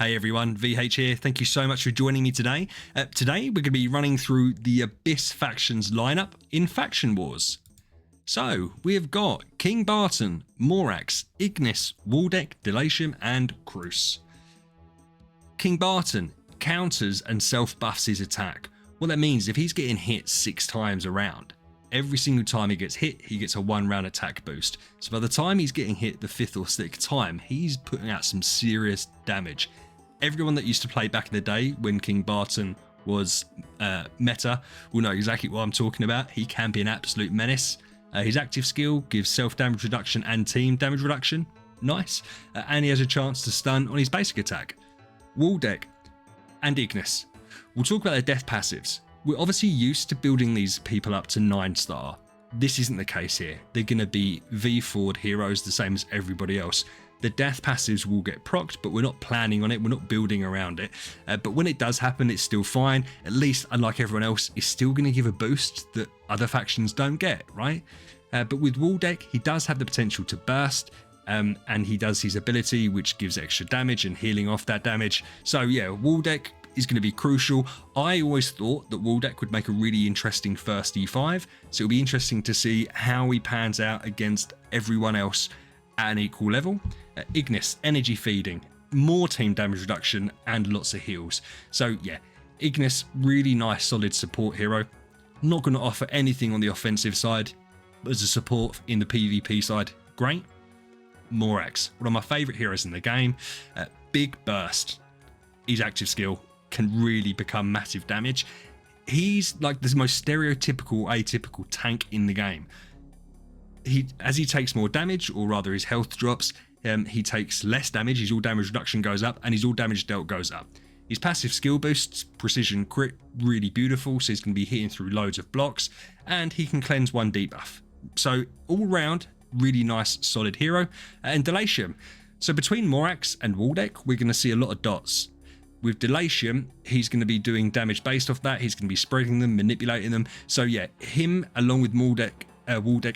Hey everyone, VH here. Thank you so much for joining me today. Today we're going to be running through the Abyss factions lineup in Faction Wars. So we have got King Barton, Morax, Ignis, Waldeck, Delatium and Crus. King Barton counters and self-buffs his attack. What that means, if he's getting hit 6 times a round, every single time he gets hit, he gets a 1-round attack boost. So by the time he's getting hit the 5th or 6th time, he's putting out some serious damage. Everyone that used to play back in the day when King Barton was meta will know exactly what I'm talking about. He can be an absolute menace. His active skill gives self-damage reduction and team damage reduction. Nice. And he has a chance to stun on his basic attack. Waldeck and Ignis. We'll talk about their death passives. We're obviously used to building these people up to 9-star. This isn't the case here. They're going to be V4'd heroes the same as everybody else. The death passives will get procced, but we're not planning on it. We're not building around it. But when it does happen, it's still fine. At least, unlike everyone else, it's still going to give a boost that other factions don't get, right? But with Waldeck, he does have the potential to burst. And he does his ability, which gives extra damage and healing off that damage. So yeah, Waldeck is going to be crucial. I always thought that Waldeck would make a really interesting first E5. So it'll be interesting to see how he pans out against everyone else at an equal level. Ignis, energy feeding, more team damage reduction and lots of heals. So yeah, Ignis, really nice solid support hero. Not going to offer anything on the offensive side, but as a support in the PvP side, great. Morax, one of my favourite heroes in the game. Big burst. His active skill can really become massive damage. He's like the most stereotypical, atypical tank in the game. As he takes more damage, or rather his health drops, he takes less damage, his all damage reduction goes up, and his all damage dealt goes up. His passive skill boosts, precision crit, really beautiful, so he's going to be hitting through loads of blocks, and he can cleanse 1 debuff. So all round, really nice solid hero. And Delatium. So between Morax and Waldeck, we're going to see a lot of dots. With Delatium, he's going to be doing damage based off that, he's going to be spreading them, manipulating them. So yeah, him along with Waldeck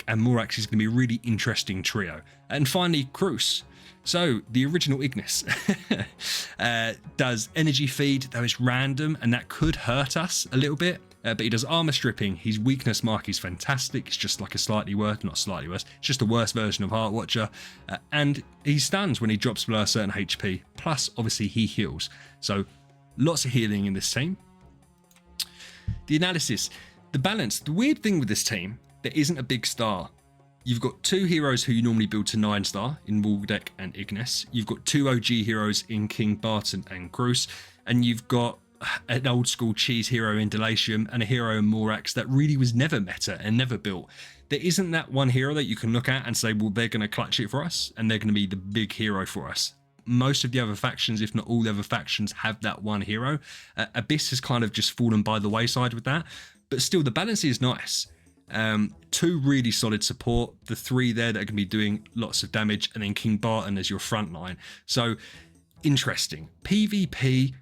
and Morax is going to be a really interesting trio. And finally, Crus. So the original Ignis does energy feed, though it's random, and that could hurt us a little bit. But he does armor stripping. His weakness mark is fantastic. It's just like a not slightly worse, it's just a worse version of Heart Watcher. And he stuns when he drops below a certain HP. Plus, obviously, he heals. So lots of healing in this team. The analysis, the balance. The weird thing with this team, there isn't a big star. You've got 2 heroes who you normally build to 9-star in Waldeck and Ignis. You've got 2 OG heroes in King Barton and Crus. And you've got an old school cheese hero in Delatium and a hero in Morax that really was never meta and never built. There isn't that one hero that you can look at and say, well, they're going to clutch it for us and they're going to be the big hero for us. Most of the other factions, if not all the other factions, have that one hero. Abyss has kind of just fallen by the wayside with that, but still the balance is nice. 2 really solid support, the 3 there that are going to be doing lots of damage, and then King Barton as your front line. So interesting. PvP,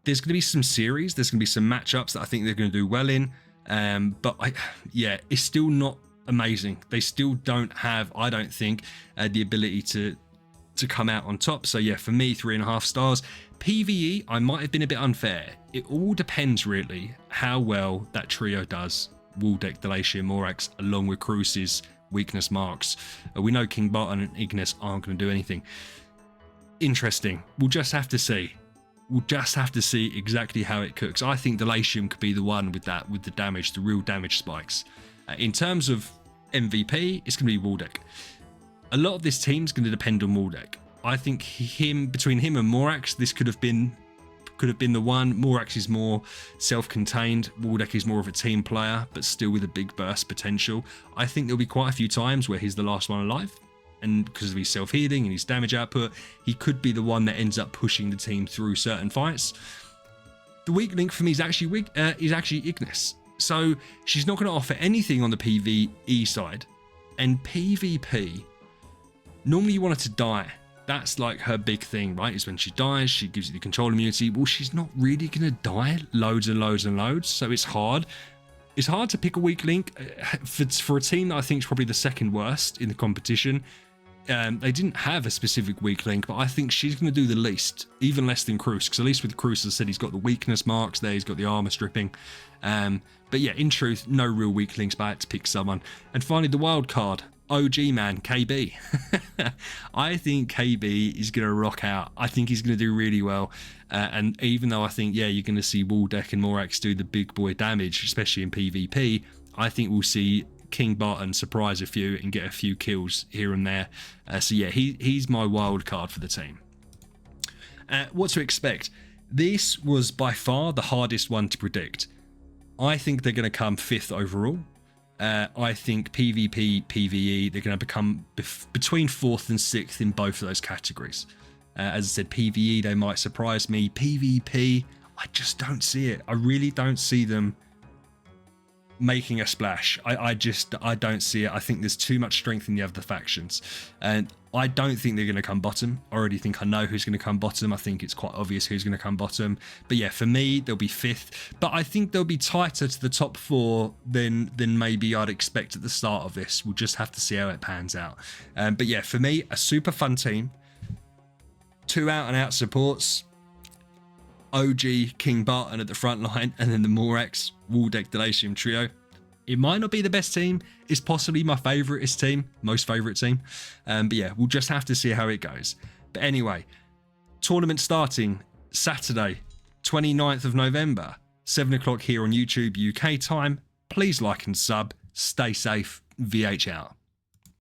there's going to be some series, there's going to be some matchups that I think they're going to do well in, but yeah, it's still not amazing. They still don't have, I don't think, the ability to come out on top. So yeah, for me, 3.5 stars. PvE, I might have been a bit unfair. It all depends really how well that trio does. Waldeck, Delatium, Morax, along with Crus's weakness marks. We know King Barton and Ignis aren't going to do anything. Interesting. We'll just have to see. We'll just have to see exactly how it cooks. I think Delatium could be the one with that, with the damage, the real damage spikes. In terms of MVP, it's going to be Waldeck. A lot of this team is going to depend on Waldeck. I think between him and Morax, this could have been the one. Morax is more self-contained. Waldeck is more of a team player, but still with a big burst potential. I think there'll be quite a few times where he's the last one alive. And because of his self-healing and his damage output, he could be the one that ends up pushing the team through certain fights. The weak link for me is actually Ignis. So she's not going to offer anything on the PvE side. And PvP, normally you want her to die. That's like her big thing, right? Is when she dies, she gives you the control immunity. Well, she's not really going to die loads and loads and loads. So it's hard. It's hard to pick a weak link for a team that I think is probably the second worst in the competition. They didn't have a specific weak link, but I think she's going to do the least, even less than Cruz, because at least with Cruz, as I said, he's got the weakness marks there, he's got the armor stripping. But yeah, in truth, no real weak links, but I had to pick someone. And finally, the wild card, OG man, KB. I think KB is going to rock out. I think he's going to do really well. And even though I think, yeah, you're going to see Waldeck and Morax do the big boy damage, especially in PvP, I think we'll see King Barton surprise a few and get a few kills here and there. So yeah, he's my wild card for the team. What to expect? This was by far the hardest one to predict. I think they're going to come 5th overall. I think PvP, PvE, they're going to become between 4th and 6th in both of those categories. As I said, PvE, they might surprise me. PvP, I just don't see it. I really don't see them making a splash. I don't see it. I think there's too much strength in the other factions, and I don't think they're going to come bottom. I already think I know who's going to come bottom. I think it's quite obvious who's going to come bottom. But yeah, for me, they'll be 5th. But I think they'll be tighter to the top 4 than maybe I'd expect at the start of this. We'll just have to see how it pans out. But yeah, for me, a super fun team. 2 out-and-out supports. OG, King Barton at the front line, and then the Morax, Waldeck, Delacium trio. It might not be the best team. It's possibly my favouriteest team, most favourite team. But yeah, we'll just have to see how it goes. But anyway, tournament starting Saturday, 29th of November, 7 o'clock here on YouTube UK time. Please like and sub. Stay safe. VH out.